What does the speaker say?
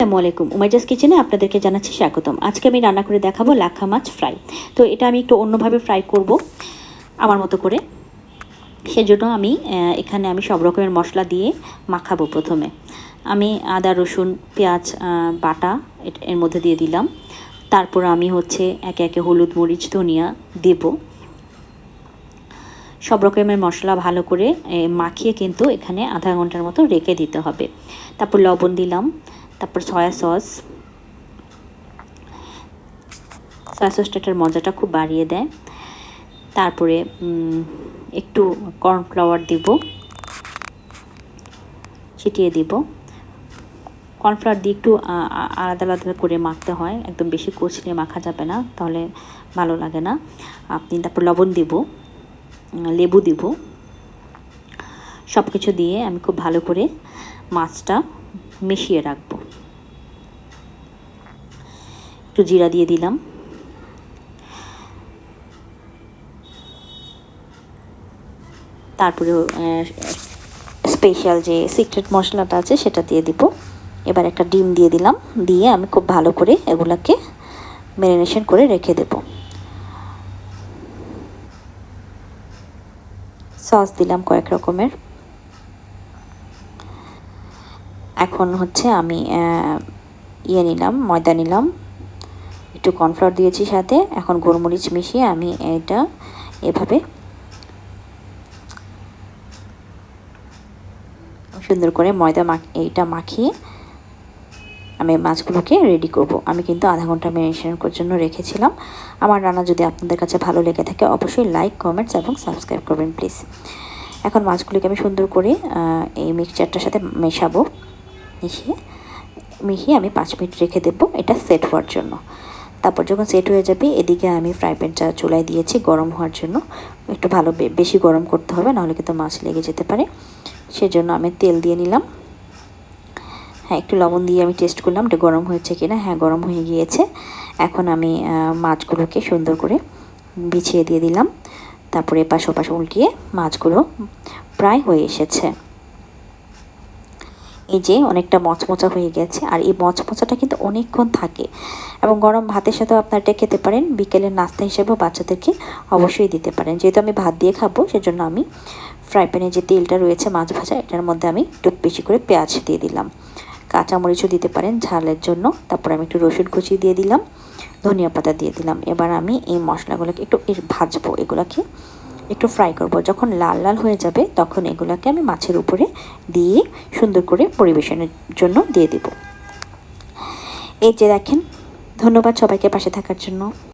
আসসালামু আলাইকুম, উমাইজাস কিচেনে আপনাদেরকে জানাচ্ছি স্বাগতম। আজকে আমি রান্না করে দেখাবো লাক্ষা মাছ ফ্রাই। তো এটা আমি একটু অন্যভাবে ফ্রাই করব আমার মতো করে। সেজন্য আমি এখানে সব রকমের মশলা দিয়ে মাখাবো। প্রথমে আমি আদা রসুন পেঁয়াজ বাটা এর মধ্যে দিয়ে দিলাম। তারপর আমি একে একে হলুদ মরিচ ধনিয়া দেব। সব রকমের মশলা ভালো করে মাখিয়ে কিন্তু এখানে আধা ঘন্টার মতো রেখে দিতে হবে। তারপর লবণ দিলাম, তারপর সয়া সসটা এটার মজাটা খুব বাড়িয়ে দেয়। তারপরে একটু কর্নফ্লাওয়ার দিব, ছিটিয়ে দিব। কর্নফ্লাওয়ার দিয়ে একটু আলাদা আলাদা করে মাখতে হয়, একদম বেশি কচলে মাখা যাবে না, তাহলে ভালো লাগে না। তারপর লবণ দিব, লেবু দিব। সব কিছু দিয়ে আমি খুব ভালো করে মাছটা মিশিয়ে রাখবো। একটু জিরা দিয়ে দিলাম। তারপরে স্পেশাল যে সিক্রেট মশলাটা আছে সেটা দিয়ে দিব। এবার একটা ডিম দিয়ে দিলাম, দিয়ে আমি খুব ভালো করে এগুলাকে ম্যারিনেশন করে রেখে দেব। সস দিলাম কয়েক রকমের। এখন আমি নিলাম, ময়দা নিলাম, একটু কর্নফ্লাওয়ার দিয়েছি সাথে। এখন গোলমরিচ মিশিয়ে আমি এটা এভাবে সুন্দর করে এইটা মাখিয়ে আমি মাছগুলোকে রেডি করব। আমি কিন্তু আধা ঘন্টা ম্যারিনেশন করার জন্য রেখেছিলাম। আমার রান্না যদি আপনাদের কাছে ভালো লেগে থাকে অবশ্যই লাইক কমেন্টস এবং সাবস্ক্রাইব করবেন প্লিজ। এখন মাছগুলোকে আমি সুন্দর করে এই মিক্সচারটার সাথে মেশাবো। মিশিয়ে আমি 5 মিনিট রেখে দেবো এটা সেট হওয়ার জন্য। তারপর যখন সেট হয়ে যাবে, এদিকে আমি ফ্রাই প্যানটা চুলায় দিয়েছি গরম হওয়ার জন্য। একটু বেশি গরম করতে হবে, নাহলে কিন্তু মাছ লেগে যেতে পারে। সেজন্য আমি তেল দিয়ে নিলাম। হ্যাঁ, একটু লবণ দিয়ে আমি টেস্ট করলাম এটা গরম হয়েছে কিনা। হ্যাঁ, গরম হয়ে গিয়েছে। এখন আমি মাছগুলোকে সুন্দর করে বিছিয়ে দিয়ে দিলাম। তারপরে এপাশ ওপাশ উল্টিয়ে মাছগুলো প্রায় হয়ে এসেছে। এই যে অনেকটা মচমচা হয়ে গেছে, আর এই মচমচাটা কিন্তু অনেকক্ষণ থাকে এবং গরম ভাতের সাথেও আপনারা এটা খেতে পারেন। বিকেলের নাস্তা হিসেবেও বাচ্চাদেরকে অবশ্যই দিতে পারেন। যেহেতু আমি ভাত দিয়ে খাবো সেজন্য আমি ফ্রাই প্যানে যে তেলটা রয়েছে মাছ ভাজা, এটার মধ্যে আমি একটু বেশি করে পেঁয়াজ দিয়ে দিলাম। কাঁচামরিচও দিতে পারেন ঝালের জন্য। তারপর আমি একটু রসুন কুচি দিয়ে দিলাম, ধনিয়া পাতা দিয়ে দিলাম। এবার আমি এই মশলাগুলোকে একটু ভাজবো, এগুলোকে একটু ফ্রাই করব। যখন লাল লাল হয়ে যাবে তখন এগুলোকে আমি মাছের উপরে দিয়ে সুন্দর করে পরিবেশনের জন্য দিয়ে দেব। এই যে দেখেন, ধন্যবাদ সবাইকে পাশে থাকার জন্য।